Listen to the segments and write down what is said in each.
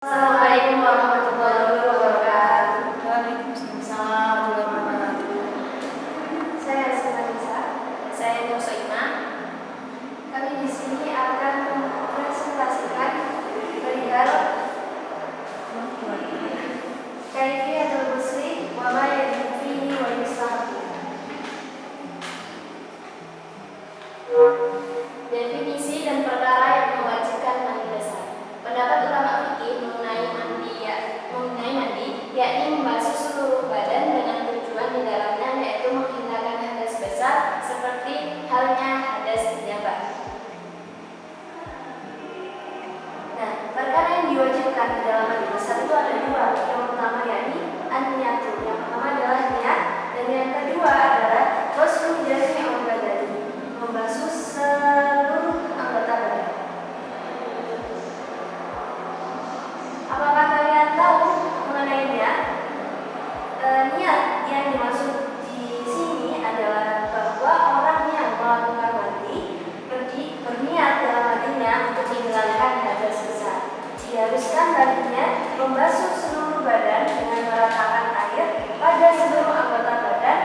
Assalamualaikum warahmatullahi wabarakatuh. Waalaikumsalam warahmatullahi wabarakatuh. Saya Asma Nisa. Saya Nur Soimah. Kami di sini akan mempresentasikan perihal kaifiyatul ghusli wa ma yajibu fihi wa yustahabbu. Definisi dan perkara yang mewajibkan mandi dasar. Pendapat ulama fikih mengenai mandi, yakni membasuh seluruh badan dengan tujuan di dalamnya yaitu menghindarkan hadas besar seperti halnya hadas janabah. Nah, perkara yang diwajibkan di dalam mandi besar itu ada dua. Yang pertama yakni an-niyatu. Yang pertama adalah niat, dan yang kedua adalah ghuslu jami'il badani, membasuh seluruh anggota badan. Apakah kalian tahu mengenai niat? Niat yang dimaksud di sini adalah bahwa orang yang melakukan mandi berniat dalam hatinya untuk menghilangkan hadas besar. Diharuskan baginya membasuh seluruh badan dengan meratakan air pada seluruh anggota badan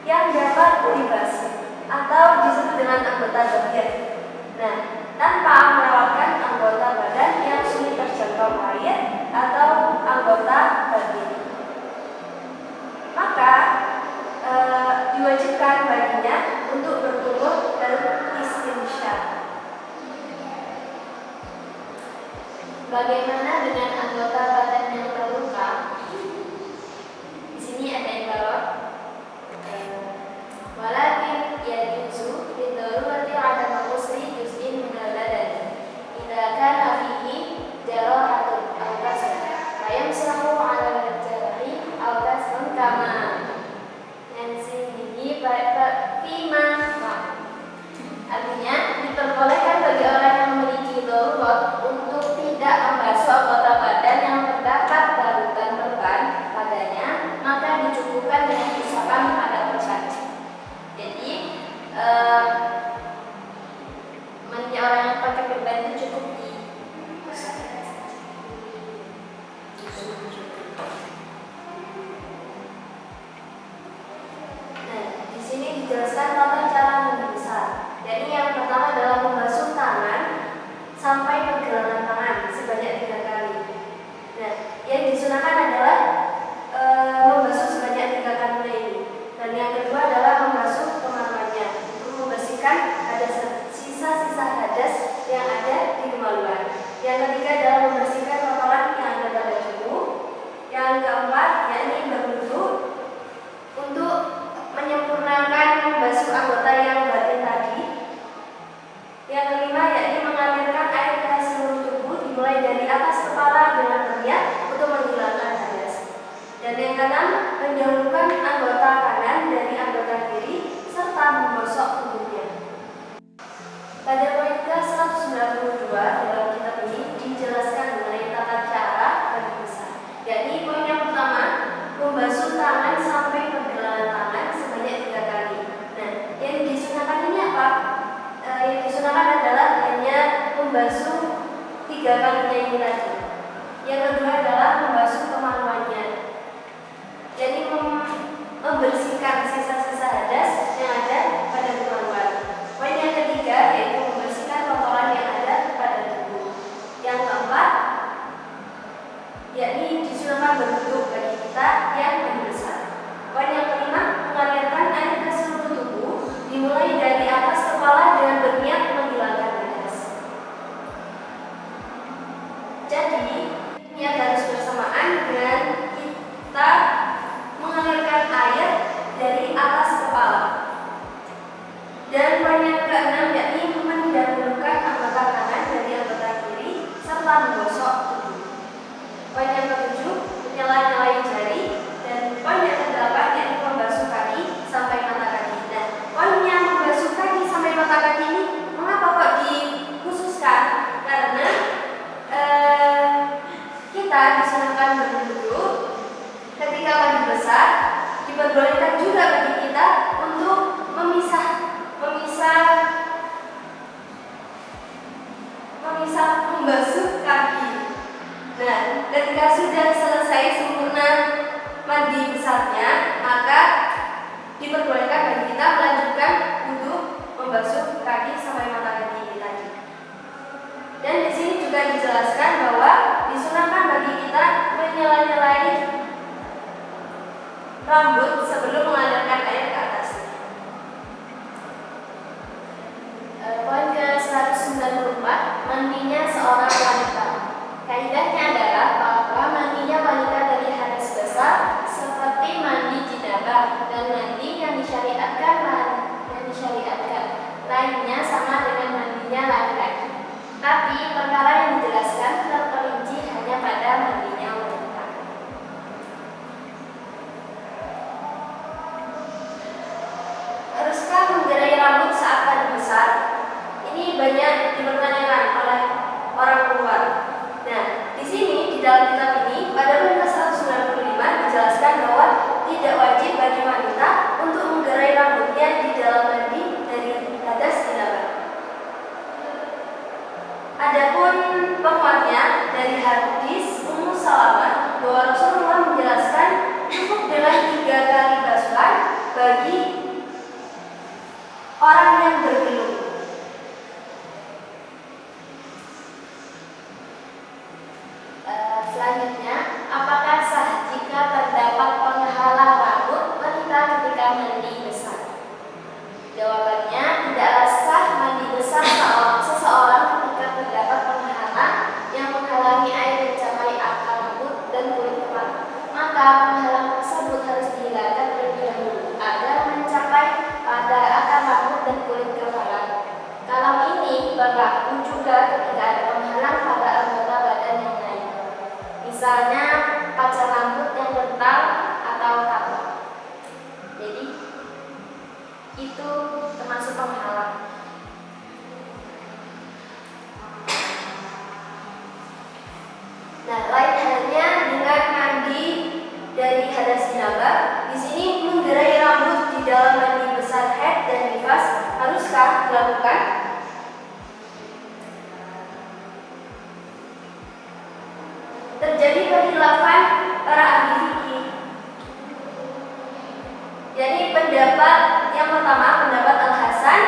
yang dapat dibasuh atau disebut dengan anggota bagian. Nah, tanpa melewatkan anggota badan yang sulit terjangkau air atau anggota bagian. Maka diwajibkan baginya untuk berkumur dan istinsyaq. Bagaimana dengan anggota badan yang terluka? Di sini ada yang jawab. Walakin yajuzu lidarurati ada ghusli juz'in min al-badan. Idza kana fihi jarahatun aw kasrun, fa yamsahu 'ala al-jarahi aw kasrun kama yansihi fima. Artinya diperbolehkan bagi orang yang memiliki darurat untuk tidak membasuh anggota badan yang terdapat barutan perban padanya, maka dicukupkan dengan isapan pada perban. Jadi orang yang pakai perban itu cukup di Di sini dijelaskan tata cara mandi besar. Jadi yang pertama adalah membasuh tangan sampai pergelangan tangan sebanyak 3 kali. Nah, yang disunahkan adalah membasuh sebanyak 3 kali ini. Dan yang kedua adalah membasuh kemaluannya untuk membersihkan ada sisa-sisa hadas yang ada di kemaluan. Yang ketiga adalah membersihkan kotoran yang ada pada tubuh. Yang keempat yakni berwudu untuk menyempurnakan membasuh anggota yang batin tadi. Yang kelima yakni mengalirkan air ke seluruh tubuh dimulai dari atas kepala dengan berniat untuk menghilangkan hadas. Dan yang keenam mendahulukan anggota kanan dari anggota kiri serta menggosok tubuhnya. Pada poin ke-192 dalam kitab ini dijelaskan mengenai tata cara mandi besar. Yakni poin yang pertama membasuh tangan sampai pergelangan tangan sebanyak 3 kali. Nah, yang disunahkan ini apa? Yang disunahkan adalah hanya membasuh 3 kalinya ini tadi. Yang kedua adalah membasuh kemaluannya, jadi membersihkan sisa-sisa hadas yang ada pada kemaluan. Poin yang ketiga yaitu membersihkan kotoran yang ada pada tubuh. Yang keempat yakni disunahkan berwudu bagi kita yang mandi besar. Poin yang kelima mengalirkan air ke seluruh tubuh dimulai dari atas kepala dengan berniat menghilangkan hadas. Jadi niat harus bersamaan dengan kita mengalirkan air dari atas kepala. Dan poin yang keenam yakni mendahulukan anggota kanan dari anggota kiri serta menggosok tubuh. Poin yang ketujuh menyela-nyelai jari. Dan poin yang kedelapan yakni membasuh kaki sampai mata kaki. Nah, poin yang membasuh kaki sampai mata kaki ini mengapa kok dikhususkan? Karena kita disunahkan berwudu ketika mandi besar. Diperbolehkan juga bagi kita untuk memisah membasuh kaki ketika sudah selesai sempurna mandi besarnya, maka diperbolehkan bagi kita melanjutkan untuk membasuh kaki sampai mata kaki ini tadi. Dan di sini juga dijelaskan bahwa disunahkan bagi kita menyela-nyelai rambut sebelum mengalirkan air ke atasnya. Poin ke-194, mandinya seorang wanita. Kaidahnya adalah bahwa mandinya wanita dari hadas besar seperti mandi janabah dan mandi yang disyariatkan lainnya sama dengan mandinya laki-laki. Tapi perkara yang dijelaskan terperinci hanya pada mandinya wanita. Haruskah menggerai rambut saat mandi besar? Ini banyak dipertanyakan oleh orang luar. Nah, di sini di dalam kitab ini pada poin ke-195 dijelaskan bahwa tidak wajib bagi wanita untuk menggerai rambutnya di dalam mandi dari hadas janabah. Adapun penguatnya dari hadis Ummu Salamah bahwa Rasulullah menjelaskan cukup dengan 3 kali basuhan bagi orang yang bergelung. Selanjutnya, apakah sah jika terdapat penghalang rambut wanita ketika mandi besar? Jawabannya, tidaklah sah mandi besar seseorang ketika terdapat penghalang yang menghalangi air mencapai akar rambut dan kulit kepala. Maka penghalang tersebut harus dihilangkan terlebih dahulu agar mencapai pada akar rambut dan kulit kepala. Kalau ini berlaku juga ketika ada penghalang pada anggota badan yang lain. Misalnya pacar rambut yang kental atau tapak. Jadi itu termasuk penghalang. Nah, lain halnya dengan mandi dari hadas janabah. Di sini menggerai rambut di dalam mandi besar haid dan nifas haruskah dilakukan? Terjadi perkhilafan para ahli fikih. Jadi pendapat yang pertama, pendapat Al-Hasan,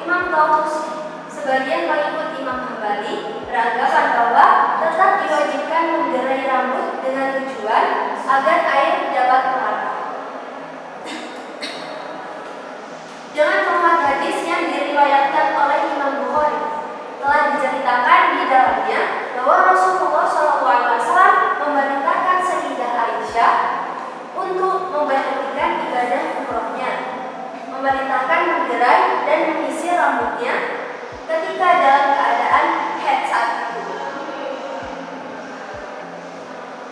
Imam Taus, sebagian pengikut Imam Hambali beranggapan bahwa tetap diwajibkan menggerai rambut dengan tujuan agar air dapat merata. Dengan penguat hadis yang diriwayatkan oleh Imam Bukhari, telah diceritakan di dalamnya bahwa Rasulullah SAW memerintahkan Sayyidah Aisyah untuk memberhentikan ibadah umrohnya, memerintahkan menggerai dan menyisir rambutnya ketika dalam keadaan haid saat itu.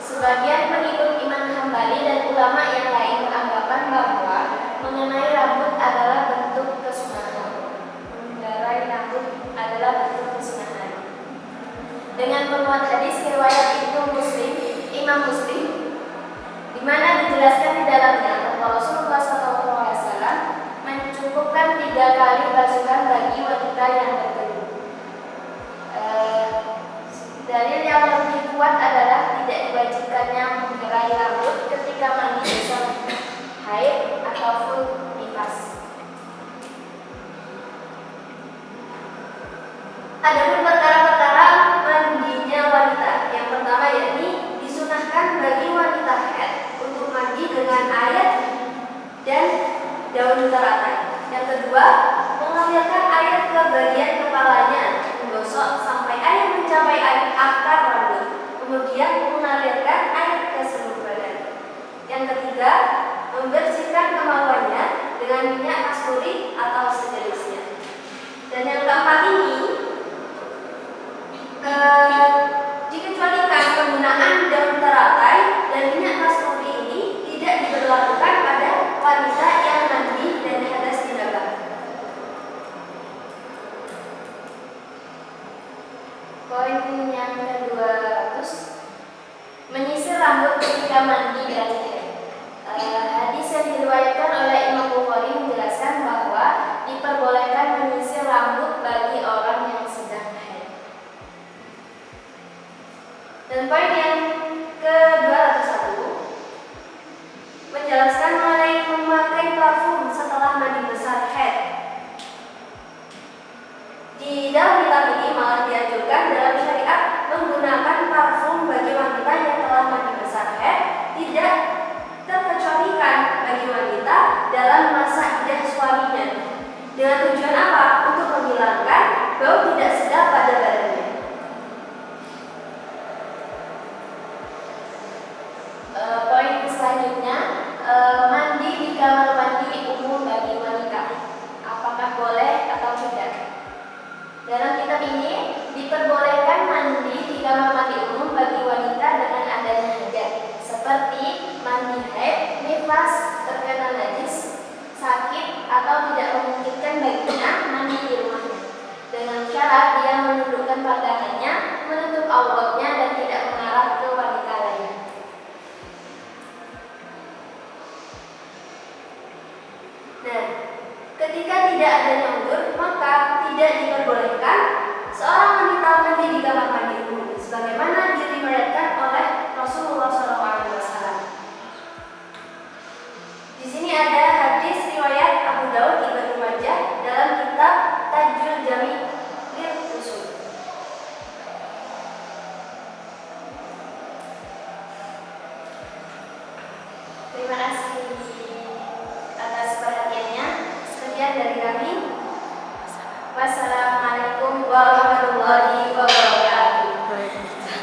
Sebagian pengikut Imam Hambali dan ulama yang lain beranggapan bahwa mengenai rambut adalah bentuk kesunahan. Menggerai rambut adalah bentuk kesunahan. Dengan penguat hadis riwayat Imam Muslim, di mana dijelaskan di dalamnya bahwa Rasulullah SAW mencukupkan 3 kali basuhan bagi wanita yang bergelung. Dalil yang lebih kuat adalah tidak diwajibkannya menggerai rambut ketika mandi besar haid ataupun nifas. Adapun perkara-perkara mandinya wanita, yang pertama yakni disunahkan bagi wanita haid untuk mandi dengan air dan daun teratai. Yang kedua, mengalirkan air ke bagian kepalanya, menggosok sampai air mencapai akar rambut, kemudian mengalirkan air ke seluruh badan. Yang ketiga, membersihkan kemaluannya dengan minyak kasturi atau sejenisnya. Dan yang keempat ini, dikecualikan penggunaan daun teratai dan minyak kasturi ini tidak diberlakukan pada wanita yang mandi dan hadas janabah. Poin yang ke-200, menyisir rambut ketika mandi dari haid. Hadis yang diriwayatkan oleh Imam Bukhari menjelaskan bahwa diperbolehkan menyisir rambut bagi orang yang sedang haid. Dan poin yang besar haid. Di dalam kitab ini malah dianjurkan dalam syariat menggunakan parfum bagi wanita yang telah mandi besar haid, tidak terkecualikan bagi wanita dalam masa iddah suaminya. Dengan tujuan apa? Untuk menghilangkan bau tidak sedap pada badannya. Poin selanjutnya, mandi di kamar mandi umum bagi wanita. Apakah boleh atau tidak? Dalam kitab ini diperbolehkan mandi di kamar mandi umum bagi wanita dengan adanya hajat, seperti mandi haid, nifas, terkena najis, sakit, atau tidak memungkinkan baginya mandi di rumahnya. Dengan syarat dia menundukkan pandangannya, menutup auratnya, dan tidak mengarah ke wanita lain. Nah, ketika tidak adanya uzur, maka tidak diperbolehkan seorang wanita mandi di kamar mandi umum, sebagaimana diriwayatkan oleh Rasulullah SAW. Di sini ada hadis riwayat Abu Daud Ibnu Majah dalam kitab Tajul Jami' lil Usul. Terima kasih atas perhatiannya. Sekian dari kami. Wassalamualaikum.